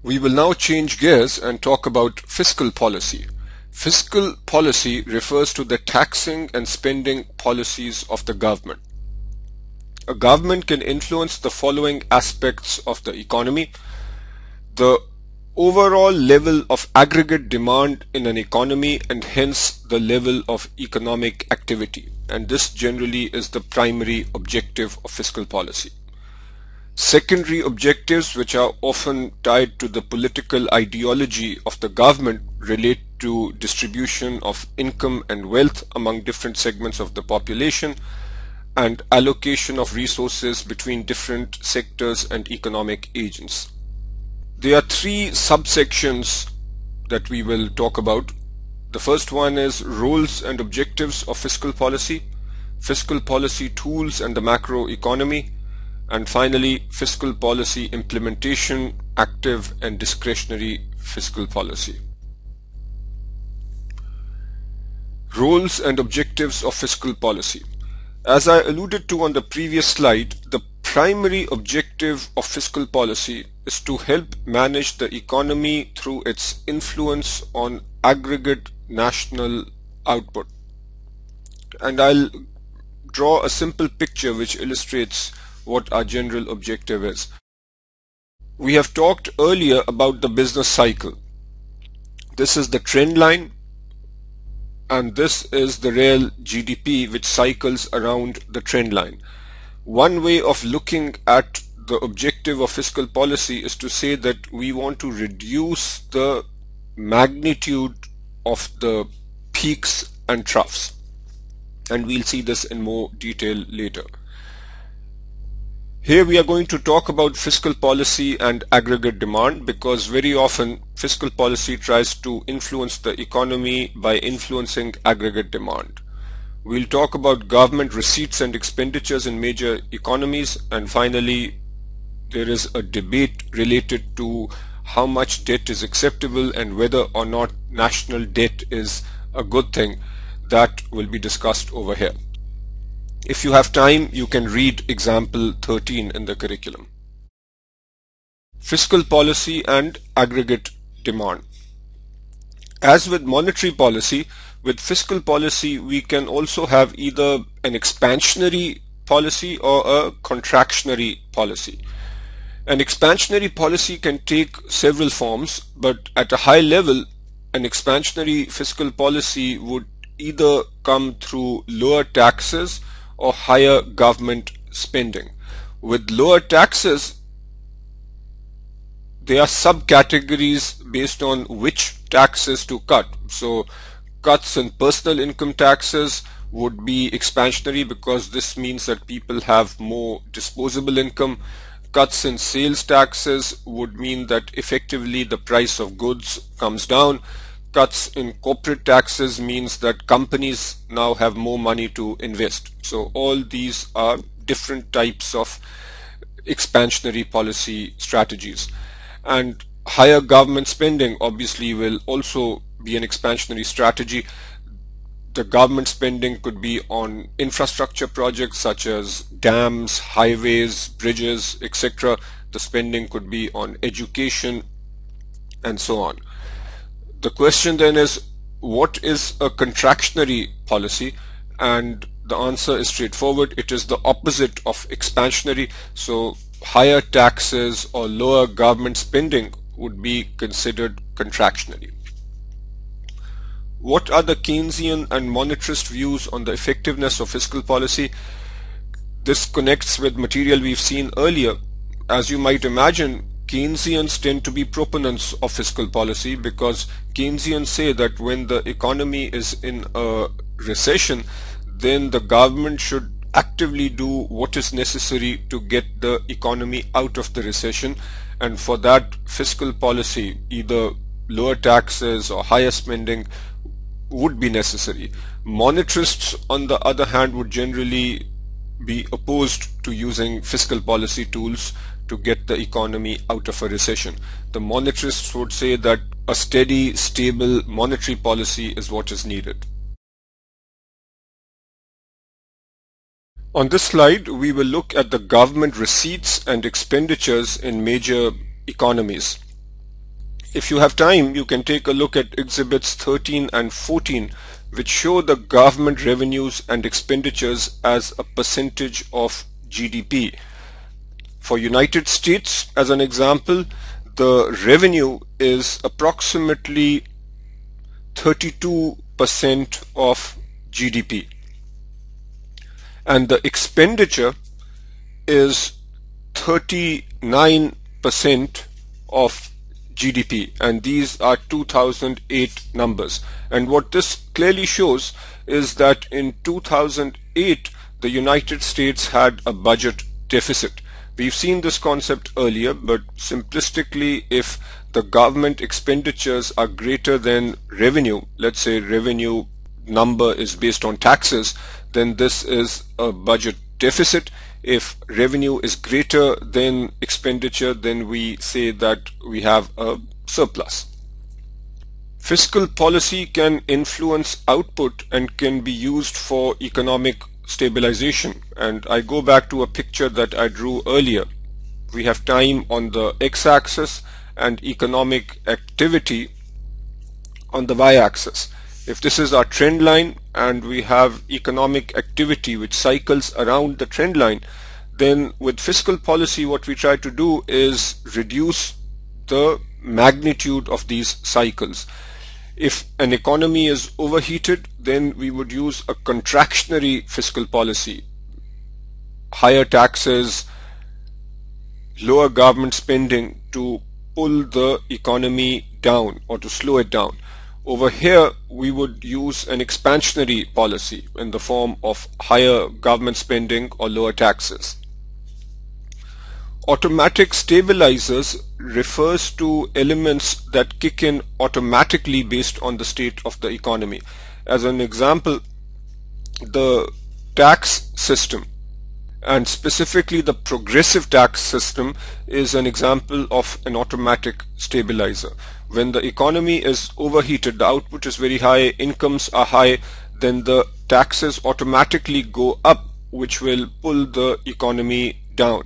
We will now change gears and talk about fiscal policy. Fiscal policy refers to the taxing and spending policies of the government. A government can influence the following aspects of the economy: the overall level of aggregate demand in an economy and hence the level of economic activity, and this generally is the primary objective of fiscal policy. Secondary objectives, which are often tied to the political ideology of the government, relate to distribution of income and wealth among different segments of the population and allocation of resources between different sectors and economic agents. There are three subsections that we will talk about. The first one is roles and objectives of fiscal policy tools and the macroeconomy, and finally fiscal policy implementation, active and discretionary fiscal policy. Roles and objectives of fiscal policy. As I alluded to on the previous slide, the primary objective of fiscal policy is to help manage the economy through its influence on aggregate national output. And I'll draw a simple picture which illustrates what our general objective is. We have talked earlier about the business cycle. This is the trend line, and this is the real GDP which cycles around the trend line. One way of looking at the objective of fiscal policy is to say that we want to reduce the magnitude of the peaks and troughs, and we'll see this in more detail later. Here we are going to talk about fiscal policy and aggregate demand, because very often fiscal policy tries to influence the economy by influencing aggregate demand. We'll talk about government receipts and expenditures in major economies, and finally there is a debate related to how much debt is acceptable and whether or not national debt is a good thing. That will be discussed over here. If you have time, you can read example 13 in the curriculum. Fiscal policy and aggregate demand. As with monetary policy, with fiscal policy we can also have either an expansionary policy or a contractionary policy. An expansionary policy can take several forms, but at a high level, an expansionary fiscal policy would either come through lower taxes or higher government spending. With lower taxes, there are subcategories based on which taxes to cut. So cuts in personal income taxes would be expansionary because this means that people have more disposable income. Cuts in sales taxes would mean that effectively the price of goods comes down. Cuts in corporate taxes means that companies now have more money to invest. So all these are different types of expansionary policy strategies. And higher government spending obviously will also be an expansionary strategy. The government spending could be on infrastructure projects such as dams, highways, bridges, etc. The spending could be on education and so on. The question then is, what is a contractionary policy? And the answer is straightforward. It is the opposite of expansionary. So higher taxes or lower government spending would be considered contractionary. What are the Keynesian and monetarist views on the effectiveness of fiscal policy? This connects with material we've seen earlier. As you might imagine, Keynesians tend to be proponents of fiscal policy because Keynesians say that when the economy is in a recession, then the government should actively do what is necessary to get the economy out of the recession, and for that fiscal policy, either lower taxes or higher spending, would be necessary. Monetarists, on the other hand, would generally be opposed to using fiscal policy tools to get the economy out of a recession. The monetarists would say that a steady, stable monetary policy is what is needed. On this slide, we will look at the government receipts and expenditures in major economies. If you have time, you can take a look at exhibits 13 and 14, which show the government revenues and expenditures as a percentage of GDP. For United States, as an example, the revenue is approximately 32% of GDP, and the expenditure is 39% of GDP, and these are 2008 numbers. And what this clearly shows is that in 2008 the United States had a budget deficit. We've seen this concept earlier, but simplistically, if the government expenditures are greater than revenue, let's say revenue number is based on taxes, then this is a budget deficit. If revenue is greater than expenditure, then we say that we have a surplus. Fiscal policy can influence output and can be used for economic stabilization. And I go back to a picture that I drew earlier. We have time on the x-axis and economic activity on the y-axis. If this is our trend line and we have economic activity which cycles around the trend line, then with fiscal policy what we try to do is reduce the magnitude of these cycles. If an economy is overheated, then we would use a contractionary fiscal policy, higher taxes, lower government spending to pull the economy down or to slow it down. Over here, we would use an expansionary policy in the form of higher government spending or lower taxes. Automatic stabilizers refers to elements that kick in automatically based on the state of the economy. As an example, the tax system, and specifically the progressive tax system, is an example of an automatic stabilizer. When the economy is overheated, the output is very high, incomes are high, then the taxes automatically go up, which will pull the economy down.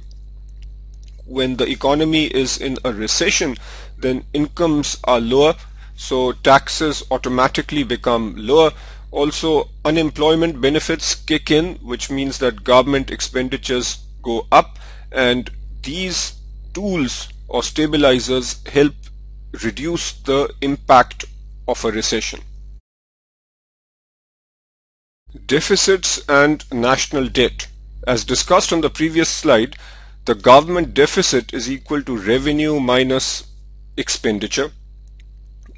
When the economy is in a recession, then incomes are lower, so taxes automatically become lower. Also, unemployment benefits kick in, which means that government expenditures go up, and these tools or stabilizers help reduce the impact of a recession. Deficits and national debt. As discussed on the previous slide, the government deficit is equal to revenue minus expenditure.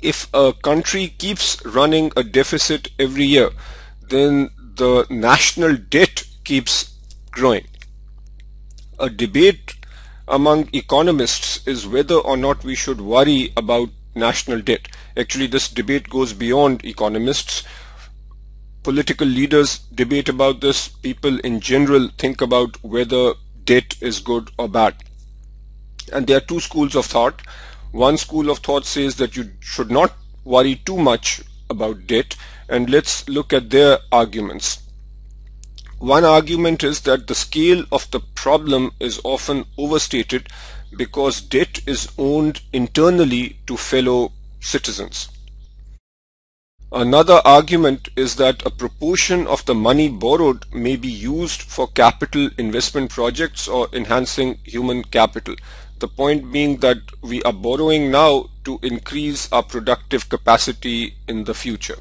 If a country keeps running a deficit every year, then the national debt keeps growing. A debate among economists is whether or not we should worry about national debt. Actually, this debate goes beyond economists. Political leaders debate about this. People in general think about whether debt is good or bad. And there are two schools of thought. One school of thought says that you should not worry too much about debt, and let's look at their arguments. One argument is that the scale of the problem is often overstated because debt is owed internally to fellow citizens. Another argument is that a proportion of the money borrowed may be used for capital investment projects or enhancing human capital. The point being that we are borrowing now to increase our productive capacity in the future.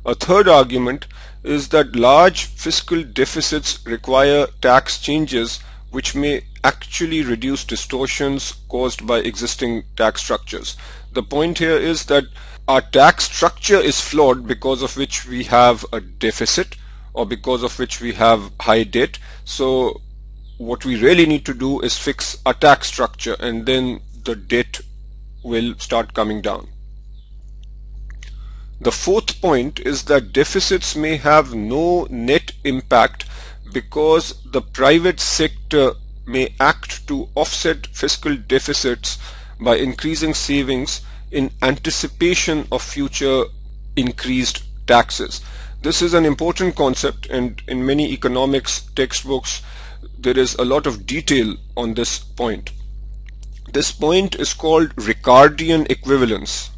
A third argument is that large fiscal deficits require tax changes which may actually reduce distortions caused by existing tax structures. The point here is that our tax structure is flawed, because of which we have a deficit or because of which we have high debt. So what we really need to do is fix our tax structure, and then the debt will start coming down. The fourth point is that deficits may have no net impact because the private sector may act to offset fiscal deficits by increasing savings in anticipation of future increased taxes. This is an important concept, and in many economics textbooks there is a lot of detail on this point. This point is called Ricardian equivalence.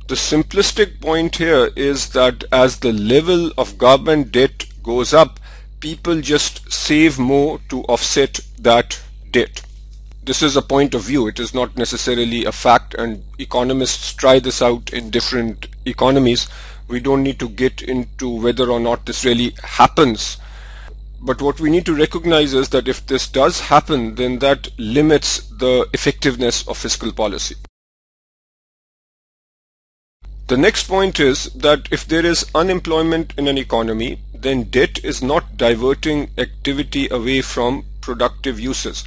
The simplistic point here is that as the level of government debt goes up, people just save more to offset that debt. This is a point of view. It is not necessarily a fact, and economists try this out in different economies. We don't need to get into whether or not this really happens. But what we need to recognize is that if this does happen, then that limits the effectiveness of fiscal policy. The next point is that if there is unemployment in an economy, then debt is not diverting activity away from productive uses.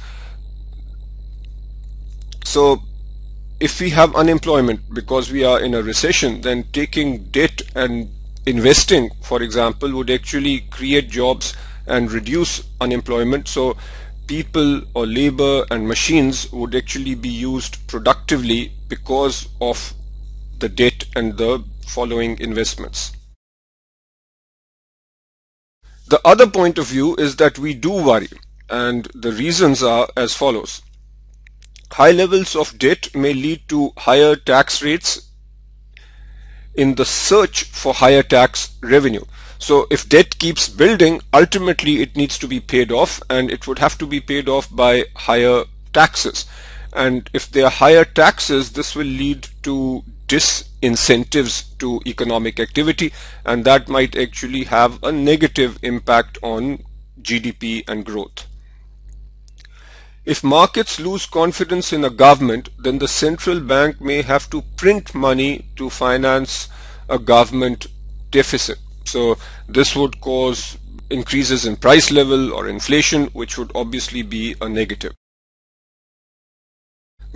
So if we have unemployment because we are in a recession, then taking debt and investing, for example, would actually create jobs and reduce unemployment. So people or labor and machines would actually be used productively because of the debt and the following investments. The other point of view is that we do worry, and the reasons are as follows. High levels of debt may lead to higher tax rates in the search for higher tax revenue. So if debt keeps building, ultimately it needs to be paid off, and it would have to be paid off by higher taxes. And if there are higher taxes, this will lead to disincentives to economic activity, and that might actually have a negative impact on GDP and growth. If markets lose confidence in a government, then the central bank may have to print money to finance a government deficit. So this would cause increases in price level or inflation, which would obviously be a negative.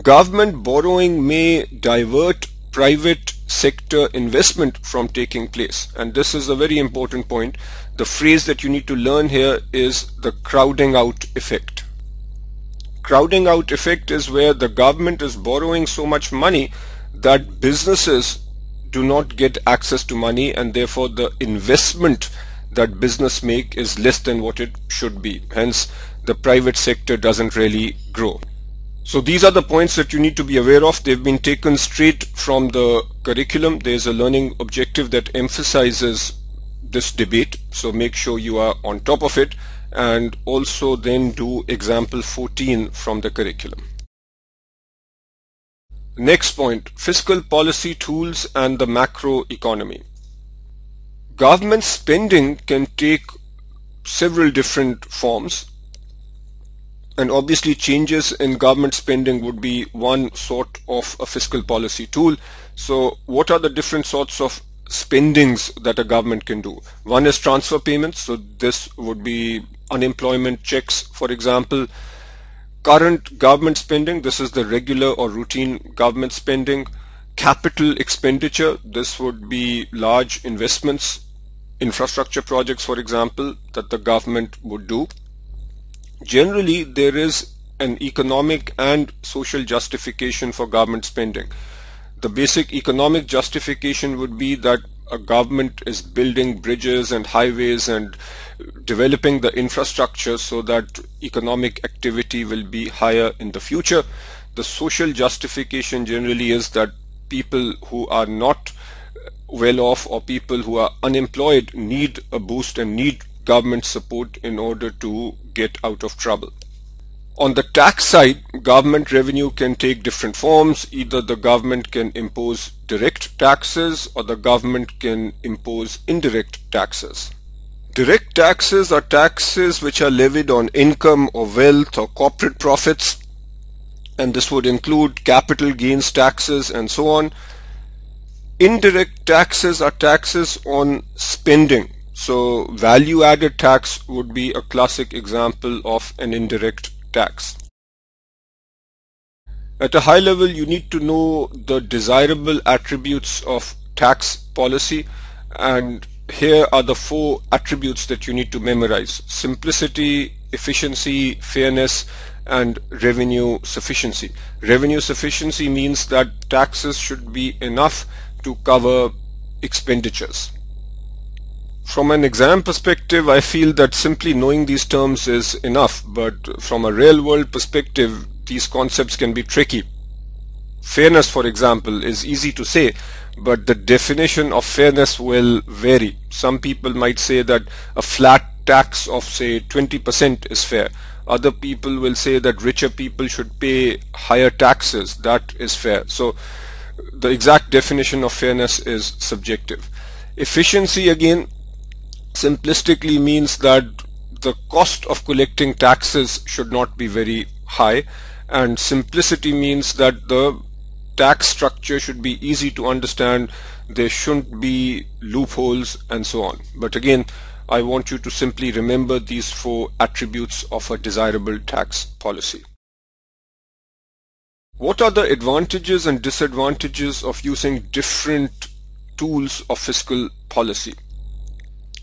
Government borrowing may divert private sector investment from taking place, and this is a very important point. The phrase that you need to learn here is the crowding out effect. Crowding out effect is where the government is borrowing so much money that businesses do not get access to money, and therefore the investment that business make is less than what it should be. Hence, the private sector doesn't really grow. So these are the points that you need to be aware of. They've been taken straight from the curriculum. There's a learning objective that emphasizes this debate, so make sure you are on top of it, and also then do example 14 from the curriculum. Next point, fiscal policy tools and the macro economy. Government spending can take several different forms, and obviously changes in government spending would be one sort of a fiscal policy tool. So what are the different sorts of spendings that a government can do? One is transfer payments, so this would be unemployment checks, for example. Current government spending, this is the regular or routine government spending. Capital expenditure, this would be large investments, infrastructure projects, for example, that the government would do. Generally, there is an economic and social justification for government spending. The basic economic justification would be that a government is building bridges and highways and developing the infrastructure so that economic activity will be higher in the future. The social justification generally is that people who are not well off or people who are unemployed need a boost and need government support in order to get out of trouble. On the tax side, government revenue can take different forms. Either the government can impose direct taxes or the government can impose indirect taxes. Direct taxes are taxes which are levied on income or wealth or corporate profits, and this would include capital gains taxes and so on. Indirect taxes are taxes on spending. So value added tax would be a classic example of an indirect tax. At a high level, you need to know the desirable attributes of tax policy, and here are the 4 attributes that you need to memorize: simplicity, efficiency, fairness, and revenue sufficiency. Revenue sufficiency means that taxes should be enough to cover expenditures. From an exam perspective, I feel that simply knowing these terms is enough, but from a real world perspective, these concepts can be tricky. Fairness, for example, is easy to say, but the definition of fairness will vary. Some people might say that a flat tax of say 20% is fair. Other people will say that richer people should pay higher taxes. That is fair. So the exact definition of fairness is subjective. Efficiency, again, simplistically means that the cost of collecting taxes should not be very high, and simplicity means that the tax structure should be easy to understand, there shouldn't be loopholes and so on. But again, I want you to simply remember these 4 attributes of a desirable tax policy. What are the advantages and disadvantages of using different tools of fiscal policy?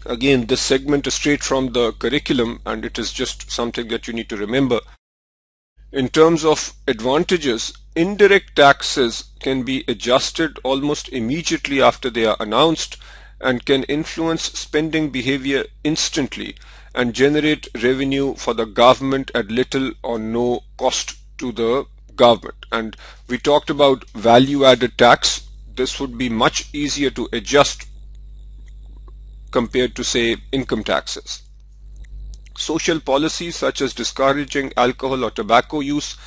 Again, this segment is straight from the curriculum and it is just something that you need to remember. In terms of advantages, indirect taxes can be adjusted almost immediately after they are announced and can influence spending behavior instantly and generate revenue for the government at little or no cost to the government. And we talked about value-added tax. This would be much easier to adjust compared to, say, income taxes. Social policies such as discouraging alcohol or tobacco use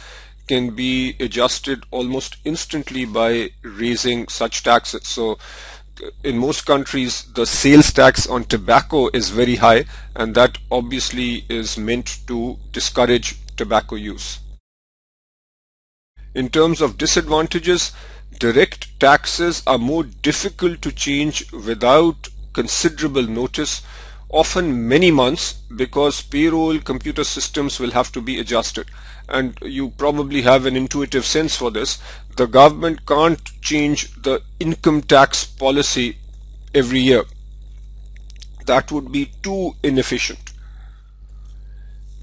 can be adjusted almost instantly by raising such taxes. So in most countries, the sales tax on tobacco is very high, and that obviously is meant to discourage tobacco use. In terms of disadvantages, direct taxes are more difficult to change without considerable notice, often many months, because payroll computer systems will have to be adjusted. And you probably have an intuitive sense for this. The government can't change the income tax policy every year. That would be too inefficient.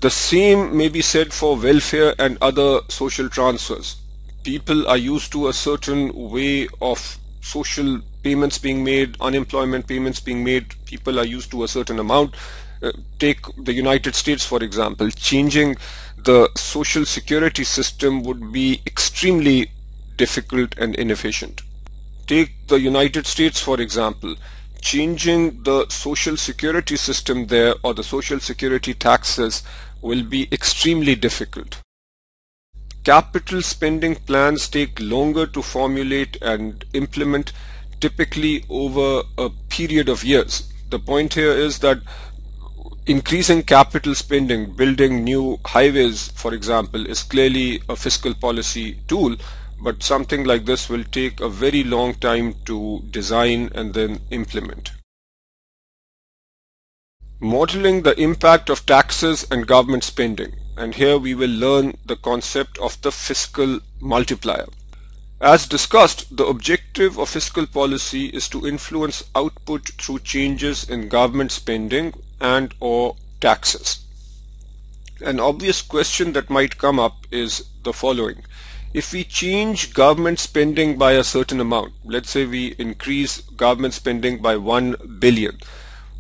The same may be said for welfare and other social transfers. People are used to a certain way of social payments being made, unemployment payments being made. People are used to a certain amount. Take the United States, for example. Changing the social security system would be extremely difficult and inefficient. Take the United States, for example. Changing the social security system there, or the social security taxes, will be extremely difficult. Capital spending plans take longer to formulate and implement, typically over a period of years. The point here is that increasing capital spending, building new highways, for example, is clearly a fiscal policy tool, but something like this will take a very long time to design and then implement. Modeling the impact of taxes and government spending. And here we will learn the concept of the fiscal multiplier. As discussed, the objective of fiscal policy is to influence output through changes in government spending and/or taxes. An obvious question that might come up is the following. If we change government spending by a certain amount, let's say we increase government spending by 1 billion,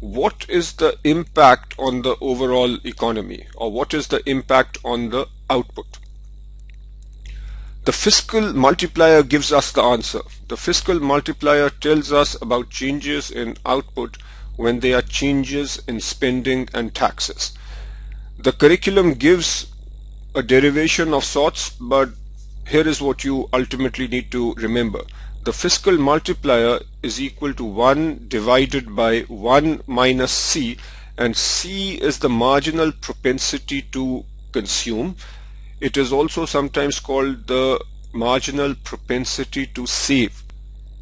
what is the impact on the overall economy, or what is the impact on the output? The fiscal multiplier gives us the answer. The fiscal multiplier tells us about changes in output when there are changes in spending and taxes. The curriculum gives a derivation of sorts, but here is what you ultimately need to remember. The fiscal multiplier is equal to 1 divided by 1 minus C, and C is the marginal propensity to consume. It is also sometimes called the marginal propensity to save.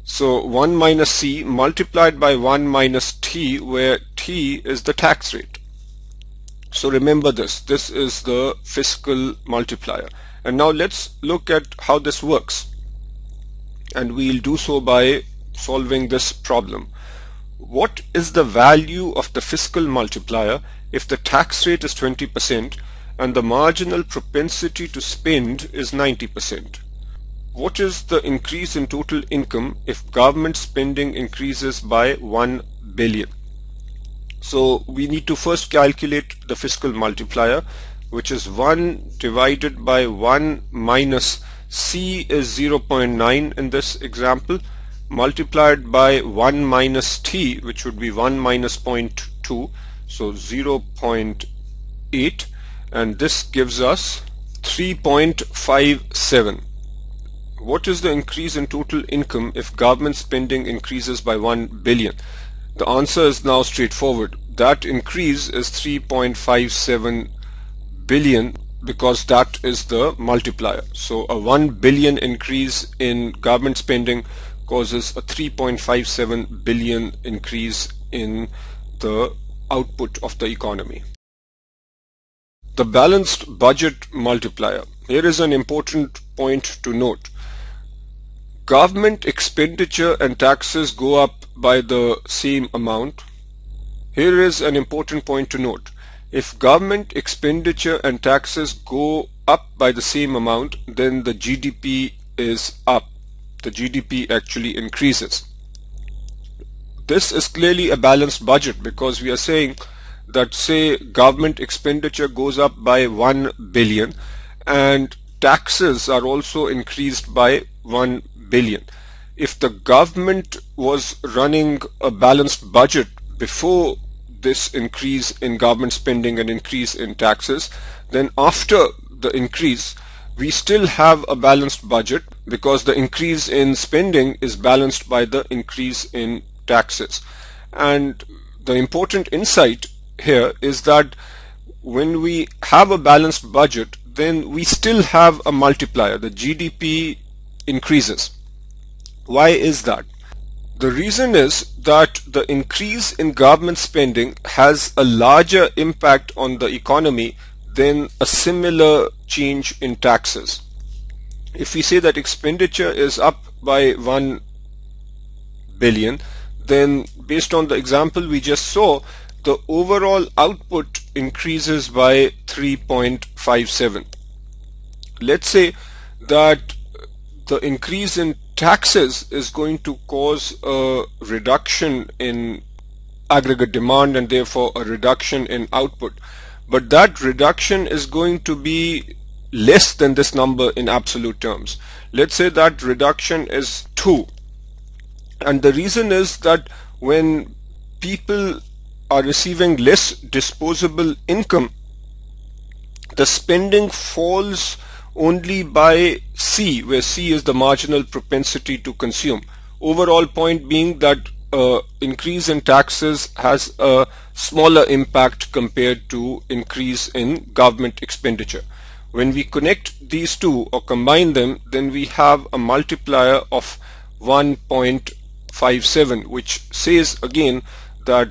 So 1 minus C multiplied by 1 minus T, where T is the tax rate. So remember this. This is the fiscal multiplier. And now let's look at how this works. And we'll do so by solving this problem. What is the value of the fiscal multiplier if the tax rate is 20% and the marginal propensity to spend is 90%? What is the increase in total income if government spending increases by 1 billion? So we need to first calculate the fiscal multiplier, which is 1 divided by 1 minus C is 0.9 in this example, multiplied by 1 minus T, which would be 1 minus 0.2, so 0.8, and this gives us 3.57. What is the increase in total income if government spending increases by 1 billion? The answer is now straightforward. That increase is 3.57 billion because that is the multiplier. So a 1 billion increase in government spending causes a 3.57 billion increase in the output of the economy. The balanced budget multiplier. Here is an important point to note. Government expenditure and taxes go up by the same amount. Here is an important point to note. If government expenditure and taxes go up by the same amount, then the GDP is up. The GDP actually increases. This is clearly a balanced budget because we are saying that, say, government expenditure goes up by 1 billion and taxes are also increased by 1 billion. If the government was running a balanced budget before this increase in government spending and increase in taxes, then after the increase we still have a balanced budget because the increase in spending is balanced by the increase in taxes. And the important insight here is that when we have a balanced budget, then we still have a multiplier. The GDP increases. Why is that? The reason is that the increase in government spending has a larger impact on the economy than a similar change in taxes. If we say that expenditure is up by 1 billion, then based on the example we just saw, the overall output increases by 3.57. Let's say that the increase in taxes is going to cause a reduction in aggregate demand and therefore a reduction in output. But that reduction is going to be less than this number in absolute terms. Let's say that reduction is 2. And the reason is that when people are receiving less disposable income, the spending falls only by C, where C is the marginal propensity to consume. Overall point being that increase in taxes has a smaller impact compared to increase in government expenditure. When we connect these two or combine them, then we have a multiplier of 1.57, which says again that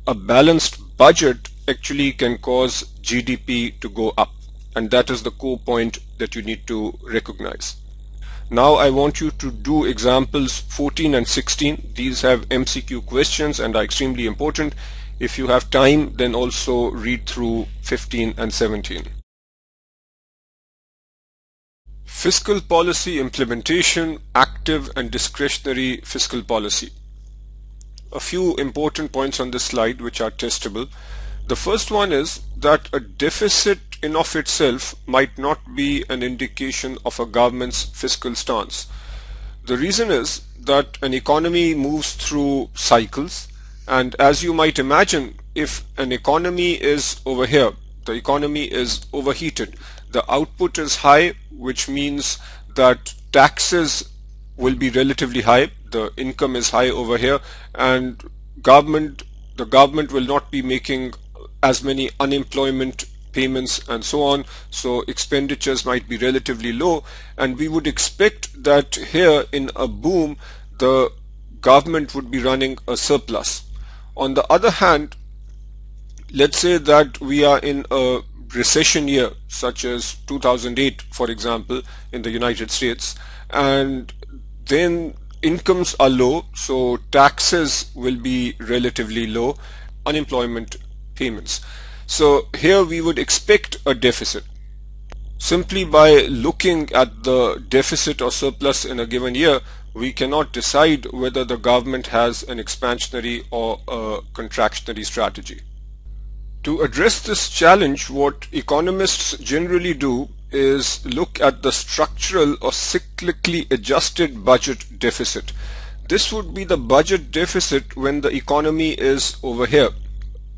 a balanced budget actually can cause GDP to go up. And that is the core point that you need to recognize. Now I want you to do examples 14 and 16. These have MCQ questions and are extremely important. If you have time, then also read through 15 and 17. Fiscal policy implementation, active and discretionary fiscal policy. A few important points on this slide which are testable. The first one is that a deficit in of itself might not be an indication of a government's fiscal stance. The reason is that an economy moves through cycles, and as you might imagine, if an economy is over here, the economy is overheated, the output is high, which means that taxes will be relatively high, the income is high over here, and the government will not be making as many unemployment payments and so on, so expenditures might be relatively low, and we would expect that here in a boom the government would be running a surplus. On the other hand, let's say that we are in a recession year such as 2008, for example, in the United States, and then incomes are low, so taxes will be relatively low, unemployment payments. So here we would expect a deficit. Simply by looking at the deficit or surplus in a given year, we cannot decide whether the government has an expansionary or a contractionary strategy. To address this challenge, what economists generally do is look at the structural or cyclically adjusted budget deficit. This would be the budget deficit when the economy is over here,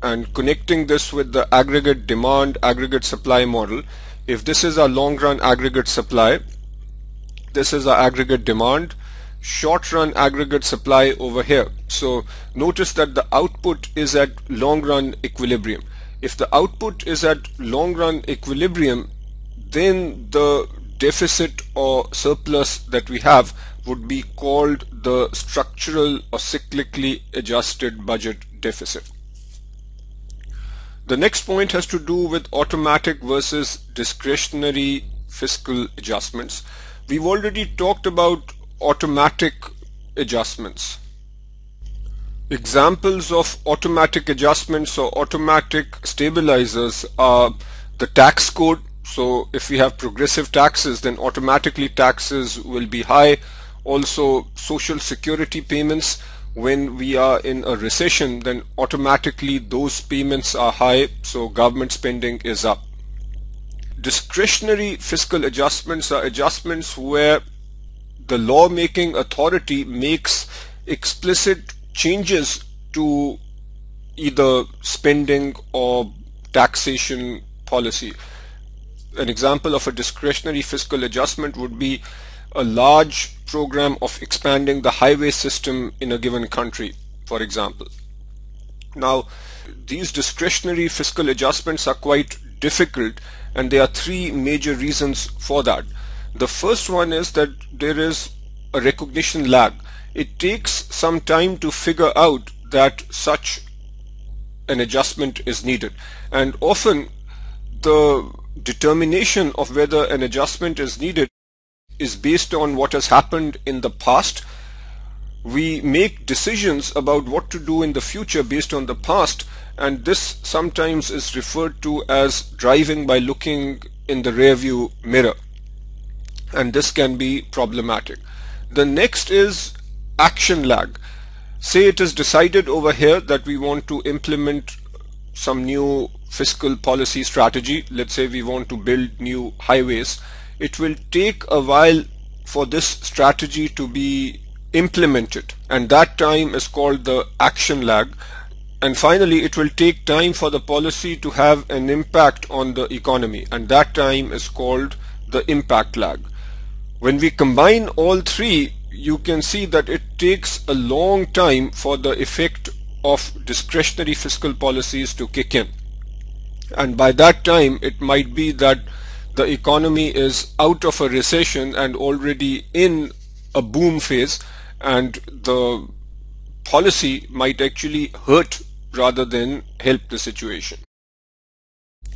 and connecting this with the aggregate demand, aggregate supply model. If this is our long run aggregate supply, this is our aggregate demand, short run aggregate supply over here. So notice that the output is at long run equilibrium. If the output is at long run equilibrium, then the deficit or surplus that we have would be called the structural or cyclically adjusted budget deficit. The next point has to do with automatic versus discretionary fiscal adjustments. We've already talked about automatic adjustments. Examples of automatic adjustments or automatic stabilizers are the tax code. So if we have progressive taxes, then automatically taxes will be high. Also, social security payments, when we are in a recession, then automatically those payments are high, so government spending is up. Discretionary fiscal adjustments are adjustments where the lawmaking authority makes explicit changes to either spending or taxation policy. An example of a discretionary fiscal adjustment would be a large program of expanding the highway system in a given country, for example. Now, these discretionary fiscal adjustments are quite difficult, and there are three major reasons for that. The first one is that there is a recognition lag. It takes some time to figure out that such an adjustment is needed, and often the determination of whether an adjustment is needed is based on what has happened in the past. We make decisions about what to do in the future based on the past, and this sometimes is referred to as driving by looking in the rearview mirror, and this can be problematic. The next is action lag. Say it is decided over here that we want to implement some new fiscal policy strategy. Let's say we want to build new highways. It will take a while for this strategy to be implemented, and that time is called the action lag. And finally, it will take time for the policy to have an impact on the economy, and that time is called the impact lag. When we combine all three, you can see that it takes a long time for the effect of discretionary fiscal policies to kick in. And by that time, it might be that the economy is out of a recession and already in a boom phase, and the policy might actually hurt rather than help the situation.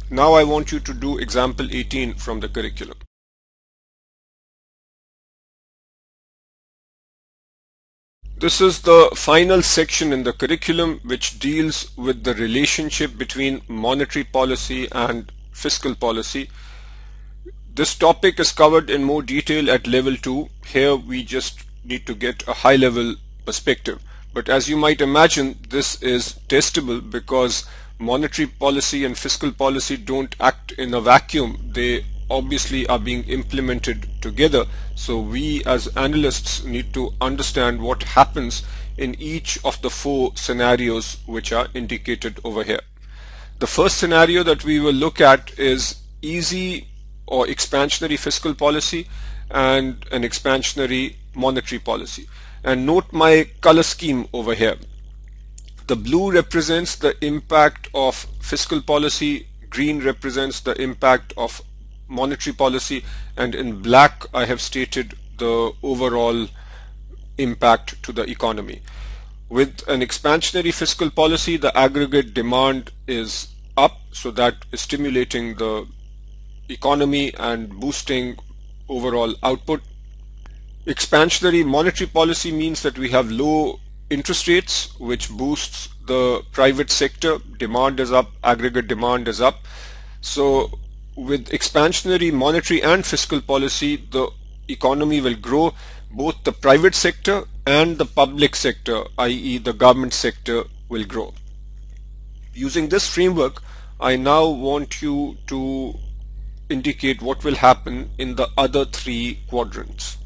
Now I want you to do example 18 from the curriculum. This is the final section in the curriculum which deals with the relationship between monetary policy and fiscal policy. This topic is covered in more detail at level 2. Here we just need to get a high level perspective. But as you might imagine, this is testable because monetary policy and fiscal policy don't act in a vacuum. They obviously are being implemented together. So we as analysts need to understand what happens in each of the 4 scenarios which are indicated over here. The first scenario that we will look at is easy or expansionary fiscal policy and an expansionary monetary policy. And note my color scheme over here. The blue represents the impact of fiscal policy, green represents the impact of monetary policy, and in black I have stated the overall impact to the economy. With an expansionary fiscal policy, the aggregate demand is up, so that is stimulating the economy and boosting overall output. Expansionary monetary policy means that we have low interest rates, which boosts the private sector. Demand is up, aggregate demand is up. So with expansionary monetary and fiscal policy, the economy will grow. Both the private sector and the public sector, i.e. the government sector, will grow. Using this framework, I now want you to indicate what will happen in the other three quadrants.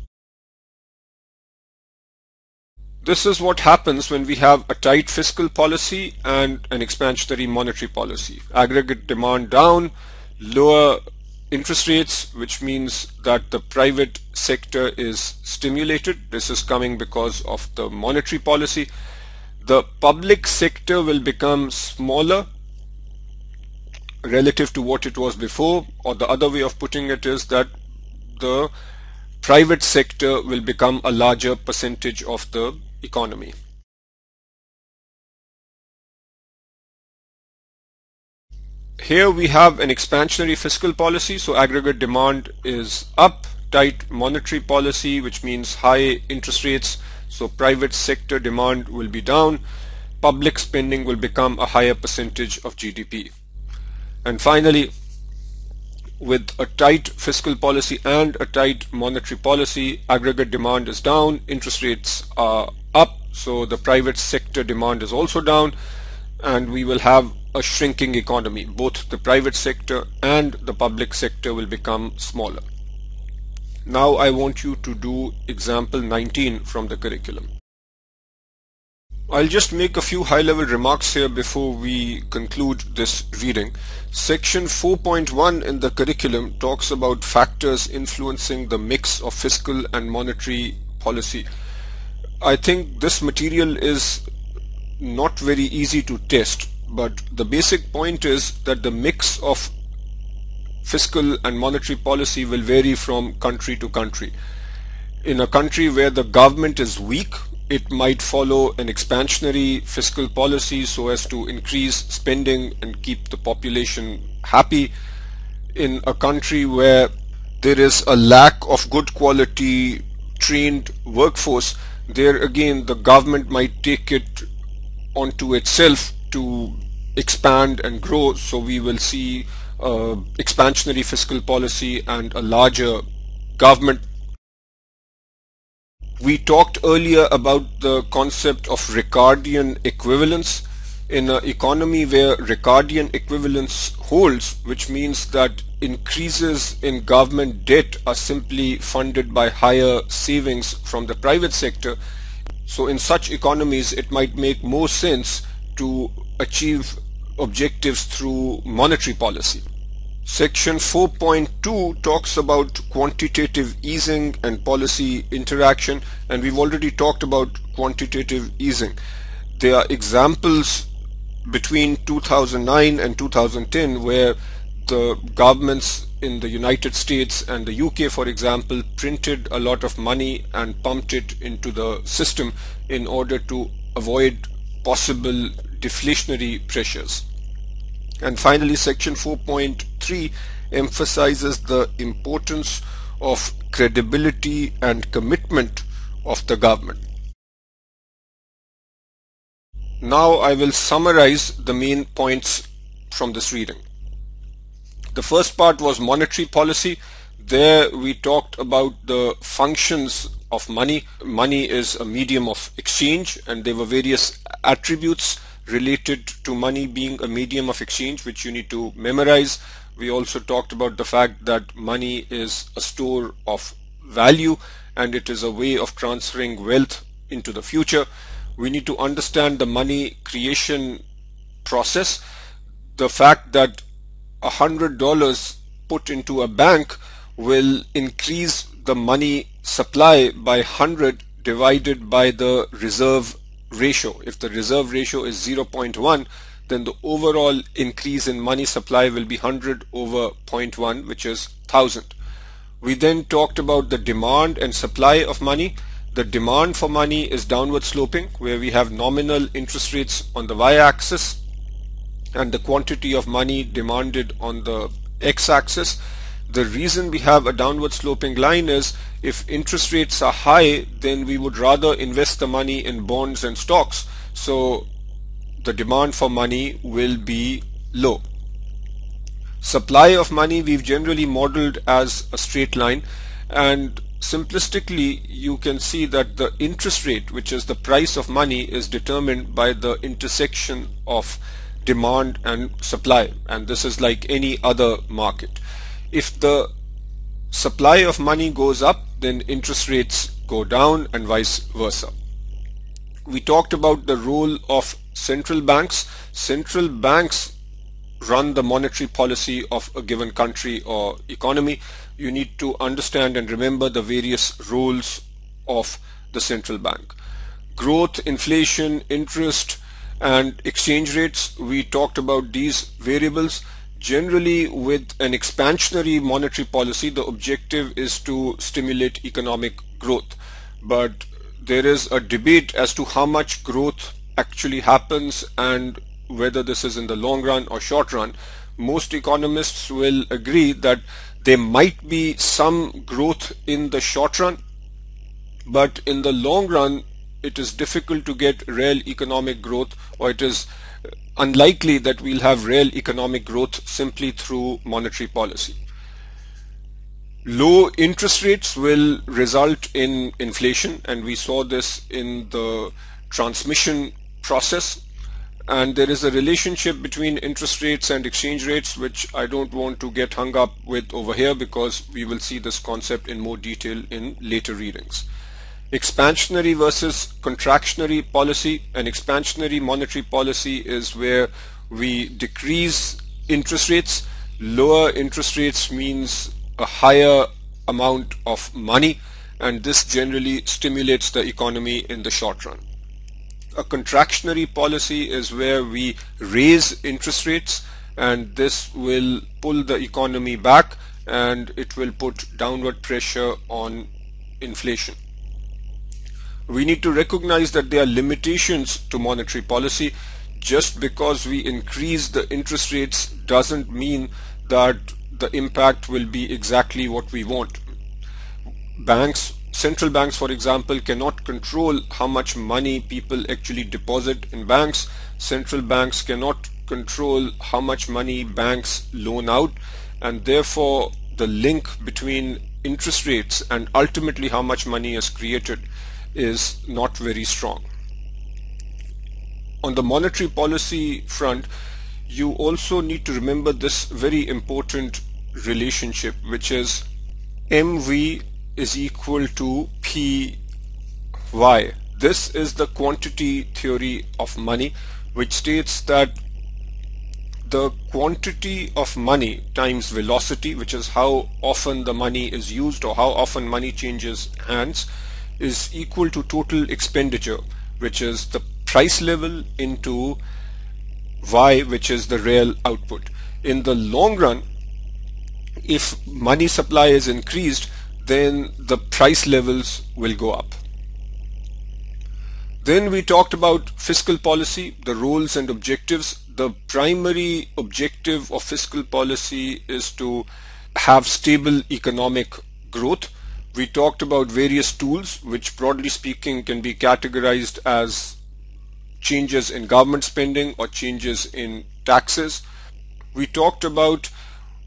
This is what happens when we have a tight fiscal policy and an expansionary monetary policy. Aggregate demand down, lower interest rates, which means that the private sector is stimulated. This is coming because of the monetary policy. The public sector will become smaller relative to what it was before, or the other way of putting it is that the private sector will become a larger percentage of the economy. Here we have an expansionary fiscal policy, so aggregate demand is up, tight monetary policy, which means high interest rates, so private sector demand will be down, public spending will become a higher percentage of GDP. And finally, with a tight fiscal policy and a tight monetary policy, aggregate demand is down, interest rates are up, so the private sector demand is also down, and we will have a shrinking economy. Both the private sector and the public sector will become smaller. Now I want you to do example 19 from the curriculum. I'll just make a few high-level remarks here before we conclude this reading. Section 4.1 in the curriculum talks about factors influencing the mix of fiscal and monetary policy. I think this material is not very easy to test, but the basic point is that the mix of fiscal and monetary policy will vary from country to country. In a country where the government is weak, it might follow an expansionary fiscal policy so as to increase spending and keep the population happy. In a country where there is a lack of good quality trained workforce, there again the government might take it onto itself to expand and grow, so we will see expansionary fiscal policy and a larger government. We talked earlier about the concept of Ricardian equivalence. In an economy where Ricardian equivalence holds, which means that increases in government debt are simply funded by higher savings from the private sector, so in such economies it might make more sense to achieve objectives through monetary policy. Section 4.2 talks about quantitative easing and policy interaction, and we've already talked about quantitative easing. There are examples between 2009 and 2010 where the governments in the United States and the UK, for example, printed a lot of money and pumped it into the system in order to avoid possible deflationary pressures. And finally, section 4.3 emphasizes the importance of credibility and commitment of the government. Now I will summarize the main points from this reading. The first part was monetary policy. There we talked about the functions of money. Money is a medium of exchange, and there were various attributes related to money being a medium of exchange which you need to memorize. We also talked about the fact that money is a store of value and it is a way of transferring wealth into the future. We need to understand the money creation process. The fact that $100 put into a bank will increase the money supply by 100 divided by the reserve ratio. If the reserve ratio is 0.1, then the overall increase in money supply will be 100 over 0.1, which is 1000. We then talked about the demand and supply of money. The demand for money is downward sloping, where we have nominal interest rates on the y-axis and the quantity of money demanded on the x-axis. The reason we have a downward sloping line is if interest rates are high, then we would rather invest the money in bonds and stocks, so the demand for money will be low. Supply of money we've generally modeled as a straight line, and simplistically you can see that the interest rate, which is the price of money, is determined by the intersection of demand and supply, and this is like any other market. If the supply of money goes up, then interest rates go down and vice versa. We talked about the role of central banks. Central banks run the monetary policy of a given country or economy. You need to understand and remember the various roles of the central bank. Growth, inflation, interest, and exchange rates. We talked about these variables. Generally, with an expansionary monetary policy, the objective is to stimulate economic growth. But there is a debate as to how much growth actually happens and whether this is in the long run or short run. Most economists will agree that there might be some growth in the short run, but in the long run it is difficult to get real economic growth, or it is unlikely that we'll have real economic growth simply through monetary policy. Low interest rates will result in inflation, and we saw this in the transmission process. And there is a relationship between interest rates and exchange rates, which I don't want to get hung up with over here because we will see this concept in more detail in later readings. Expansionary versus contractionary policy. An expansionary monetary policy is where we decrease interest rates. Lower interest rates means a higher amount of money, and this generally stimulates the economy in the short run. A contractionary policy is where we raise interest rates, and this will pull the economy back and it will put downward pressure on inflation. We need to recognize that there are limitations to monetary policy. Just because we increase the interest rates doesn't mean that the impact will be exactly what we want. Central banks, for example, cannot control how much money people actually deposit in banks. Central banks cannot control how much money banks loan out, and therefore the link between interest rates and ultimately how much money is created is not very strong. On the monetary policy front, you also need to remember this very important relationship, which is MV is equal to PY. This is the quantity theory of money, which states that the quantity of money times velocity, which is how often the money is used or how often money changes hands, is equal to total expenditure, which is the price level, into Y, which is the real output. In the long run, if money supply is increased, then the price levels will go up. Then we talked about fiscal policy, the roles and objectives. The primary objective of fiscal policy is to have stable economic growth. We talked about various tools, which broadly speaking can be categorized as changes in government spending or changes in taxes. We talked about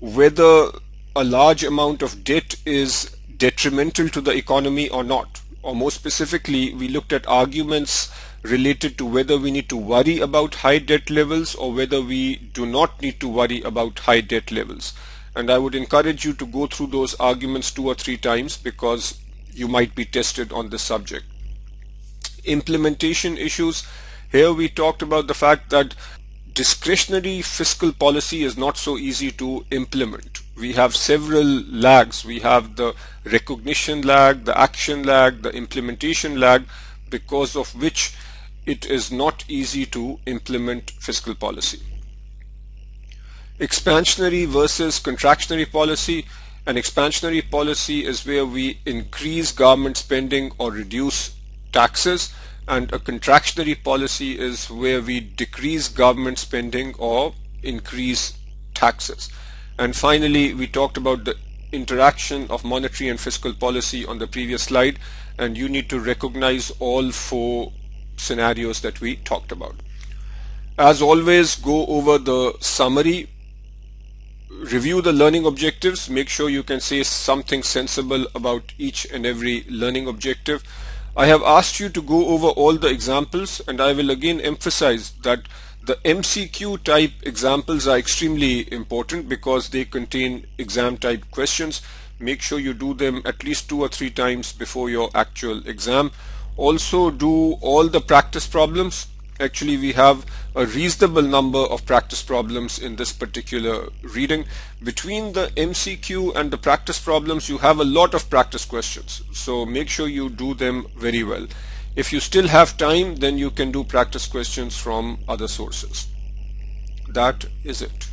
whether a large amount of debt is detrimental to the economy or not. Or more specifically, we looked at arguments related to whether we need to worry about high debt levels or whether we do not need to worry about high debt levels. And I would encourage you to go through those arguments 2 or 3 times because you might be tested on this subject. Implementation issues. Here we talked about the fact that discretionary fiscal policy is not so easy to implement. We have several lags. We have the recognition lag, the action lag, the implementation lag, because of which it is not easy to implement fiscal policy. Expansionary versus contractionary policy. An expansionary policy is where we increase government spending or reduce taxes, and a contractionary policy is where we decrease government spending or increase taxes. And finally, we talked about the interaction of monetary and fiscal policy on the previous slide, and you need to recognize all 4 scenarios that we talked about. As always, go over the summary, review the learning objectives, make sure you can say something sensible about each and every learning objective. I have asked you to go over all the examples, and I will again emphasize that The MCQ type examples are extremely important because they contain exam type questions. Make sure you do them at least 2 or 3 times before your actual exam. Also do all the practice problems. Actually, we have a reasonable number of practice problems in this particular reading. Between the MCQ and the practice problems, you have a lot of practice questions. So make sure you do them very well. If you still have time, then you can do practice questions from other sources. That is it.